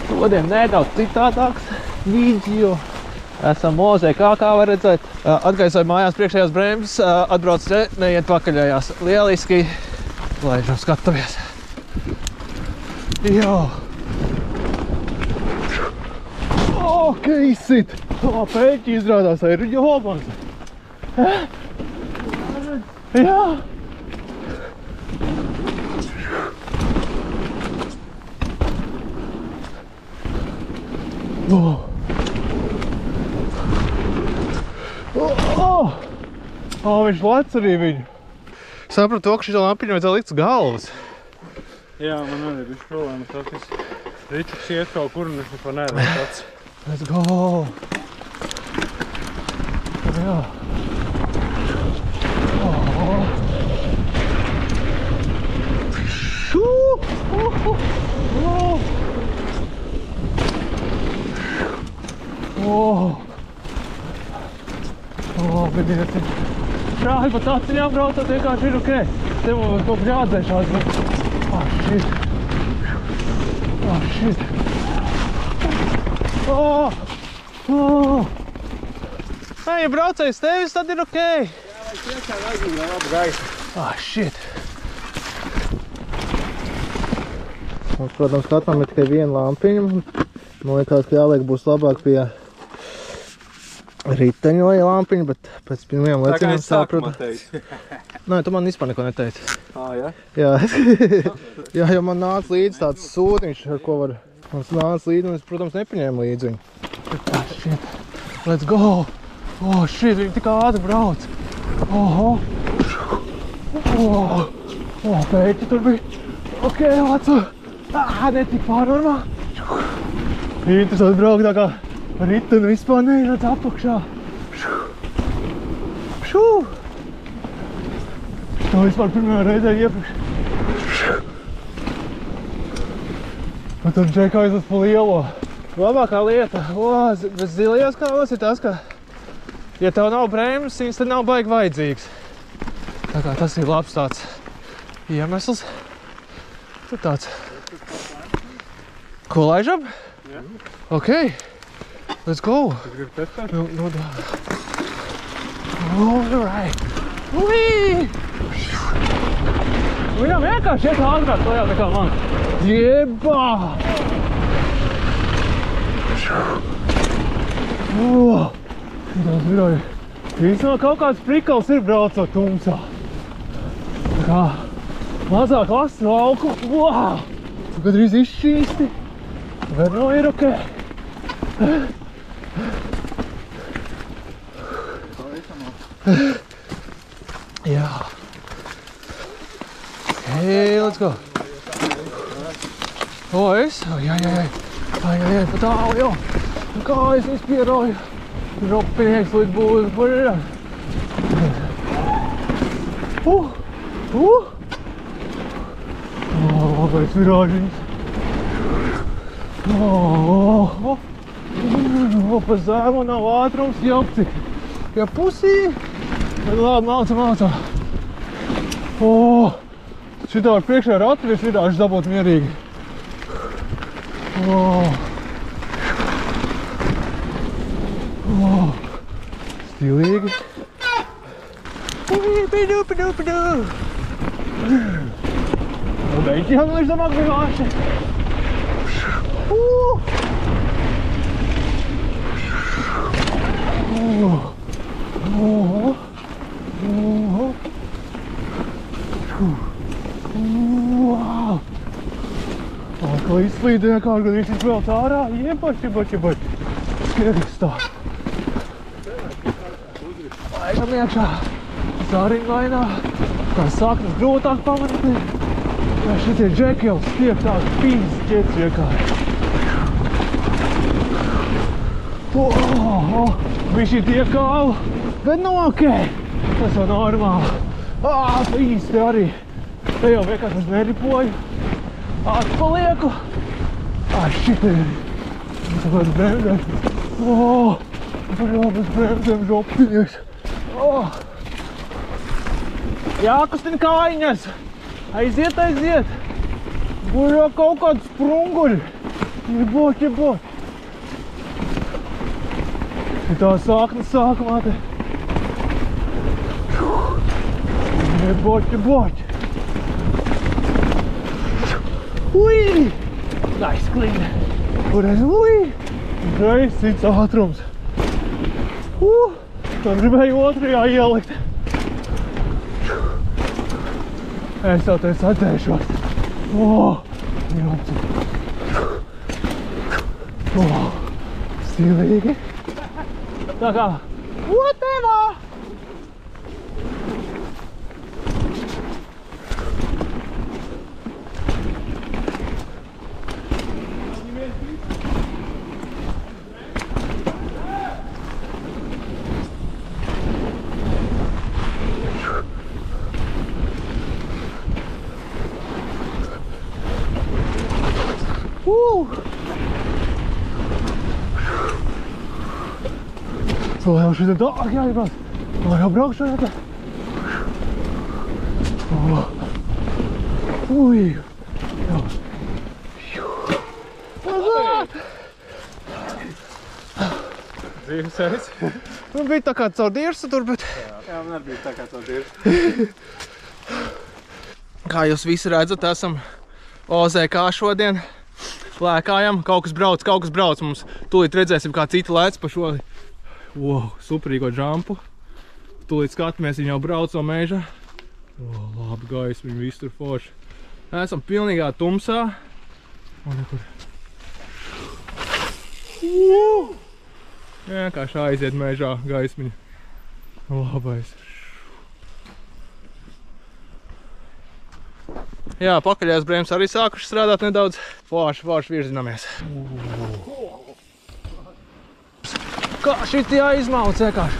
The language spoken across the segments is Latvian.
Šodien nedaudz citādāks video. Esam Mozē, kā var redzēt. Atgaisoju mājās priekšējās bremzes, atbrauc te, neiet pakaļējās. Lieliski. Laižam, skatamies. Jā. Ok, izsit. Pēķi izrādās, ir jobans. Jā. Viņš lec arī viņu. Sapratu to, ka šī lampiņa vajadzēja likt uz galvas. Jā, man arī ir bišķi problēmas tā, ka Ričuks iet kaut kur un es neko neredzu pats. Let's go! Jā. Bedieti. Brāļi, pa tā ceļām braucot vienkārši ir ok. Te mums kaut kas jāatdzēšās, bet... shit. Ja braucējs tevis, tad ir ok. Jā, vai tiešām aizmīja labu gaisu. Shit. Mums, protams, katram ir tikai viena lampiņa. Man liekas, ka jāliek būs labāk pie riteņoja lampiņa, bet pēc pirmajām lecieniem sapratu. Tā kā es sākumā teicu. Nē, tu man vispār neko neteici. Jā? Jā. Jā, jo man nāca līdzi tāds sūtiņš, ar ko var... Man nāca līdzi, un es, protams, nepaņēmu līdzi viņu. Shit. Let's go! Shit, viņi tik ātri brauc. Pēķi tur bija. Ok, Lacu. Netik pārnormā. Interesanti braukt tā kā riteni vispār neredz apakšā. To vispār pirmajā reizē iepriekš. Un tad čekājas uz pa lielo. Labākā lieta, bez zilajās kālos ir tas, ka, ja tev nav bremzes, viņas tad nav baigi vajadzīgs. Tā kā tas ir labs tāds iemesls. Tad tāds. Ko laižam? Jā. Ok. Let's go. Tu gribi testēt? No tā. Alright. Ui! Viņam vienkārši iet ātrāk lejā nekā man. Jebā! Tas viroja. Īstenībā kaut kāds prikals ir braucot tumsā. Tā kā mazāk lasu lauku. Tu gadrīz izšķīsti. Bet no ir ok. Jā. Hey, let's go. Es? Jā, pa tālu jau. Kā es izpieroju. Ropinieks līdz būs paļā. Labais virāžiņas. Pa zēmu nav ātrums jopcik. Ja pusī, bet labi, māca. Šitā var priekšā ar atvirs virāžu dabūt mierīgi. Stilīgi. Pidu. Beidži jau līdz zamāk virāši. Ko izslīd vienkārši, kad viņš izvēlēt ārā, iepači. Skierīgs tā. Laikam iekšā. Zariņlainā. Kā saknes grūtāk pamanīt. Ja šitie džeki jau stiep tādi pīns ķets vienkārši. Bišķi tiekālu. Bet nu ok. Tas jau normāli. Īsti arī. Te jau vienkārši es neripoju. Atpalieku. Šit ir. Tas vēl bez bremzēm. Vēl bez bremzēm žopinieks. Jākustina kājiņas. Aiziet. Kur jau kaut kāds sprunguļi. Jebot, jebot! Tā sāknes sākumā te. Jebot, jebot! Ui! Nice, clean! Kurreiz, ui! Reiz cits ātrums. Man gribēju otrajā ielikt. Es jau te sadzēšos. Jopci. Stilīgi. Tā kā, whatever! Vēl jau šitā dārgi jāgribās. Vēl jau braukšu šajā te. Ui. Dzīves aiz. Man bija tā kā caur dirsu tur, bet... Jā, man arī bija tā kā caur dirsu. Kā jūs visi redzat, esam OZK šodien. Lēkājam, kaut kas brauc mums. Tūlīt redzēsim, kā citi lēc pa šo superīgo džampu. Tūlīt skatāmies, viņi jau brauc no meža. Labi gaismi, viņi visi tur forši. Esam pilnīgā tumsā. Un nekur. Vienkārši aiziet mežā gaismiņa. Labais. Jā, pakaļējās brēmas arī sākuši strādāt nedaudz. Forši virzinamies. Kā šitie aizmauc vienkārši.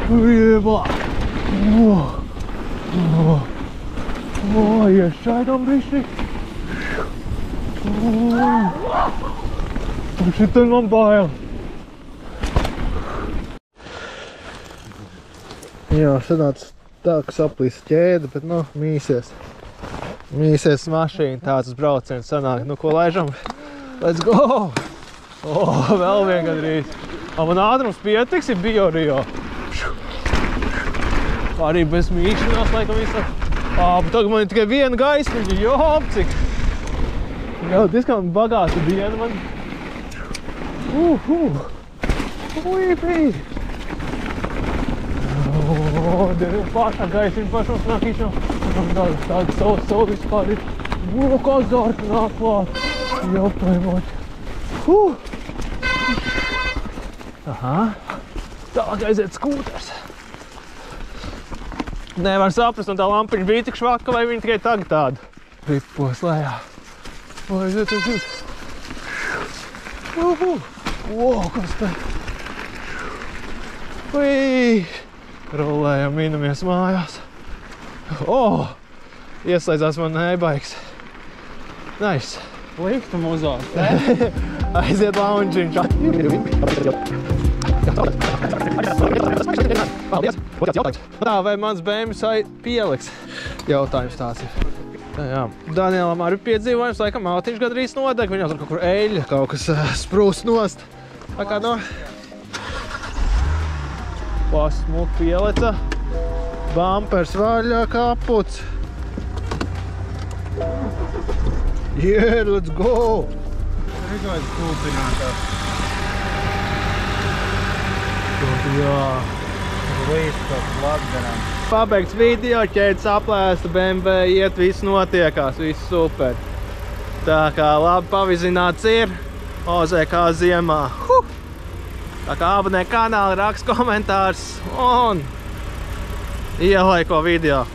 Jebā. Iešķaidām bišķi. Šitai man bail. Jā, sanāca tā, ka saplīsa ķēde, bet, mīsies. Mīsies mašīna, tāds brauciens sanāk. Ko laižam? Let's go! Vēl vien gadrīz. Man ātrums pietiks, ir Bio-Rio. Arī bez mīkšanās, laikam visam. Bet tagad man ir tikai viena gaismiņa, cik. Jā, diezgan bagāta diena man. Pašā gaismiņa, pašos nākīšana. Tāda saula vispār ir. Kā zarka nāk klāt. Jopājumot. Tālāk aiziet skūters. Nevar saprast, un tā lampiņa bija tik švaka, vai viņa tikai tagad tāda. Ripos lejā. Aiziet. Kas tā? Rolējam, minamies mājās. Ieslēdzās man e-bikes. Nice. Liktu muzās, Aiziet lounge'iņš. Paldies. Tā, vai mans BMW pieliks? Jautājums tāds ir. Jā. Danielam arī piedzīvojums, laikam autiņš gadrīz nodeg, viņam tur kaut kur eļļa, kaut kas sprūst nost. Tā kā Pasmuk pieleca. Bumpers vaļā, kaputs. Yeah, let's go! Rigojas kūpinātās. Jā. Līstot labdarām. Pabeigts video, ķēdes aplēsta, BMW iet, viss notiekās, viss super. Tā kā labi pavizināts ir OZK ziemā. Tā kā abonē kanāli, rakst komentārs un ielaiko video.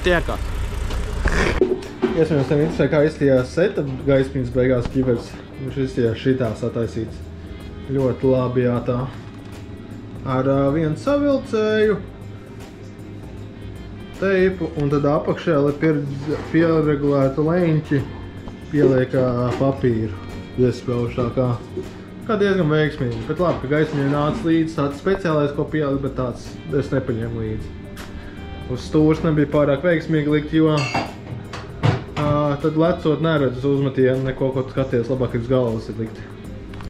Tiekās. Iespējams, tev interesē, kā izstījās setup gaismiņas beigās ķivers. Viņš izstījās šitā sataisīts. Ļoti labi, jā, tā. Ar vienu savilcēju, teipu un tad apakšē, lai pieregulētu leņķi, pieliek papīru. Iespļaušu tā kā diezgan veiksmīgi. Bet labi, ka gaismiņai nāca līdzi tāds speciālais, ko pielikt, bet tāds es nepaņēmu līdzi. Uz stūrs nebija pārāk veiksmīgi likt, jo tad lecot neredz uz uzmetienu neko, ko skaties, labāk uz galvas ir likt.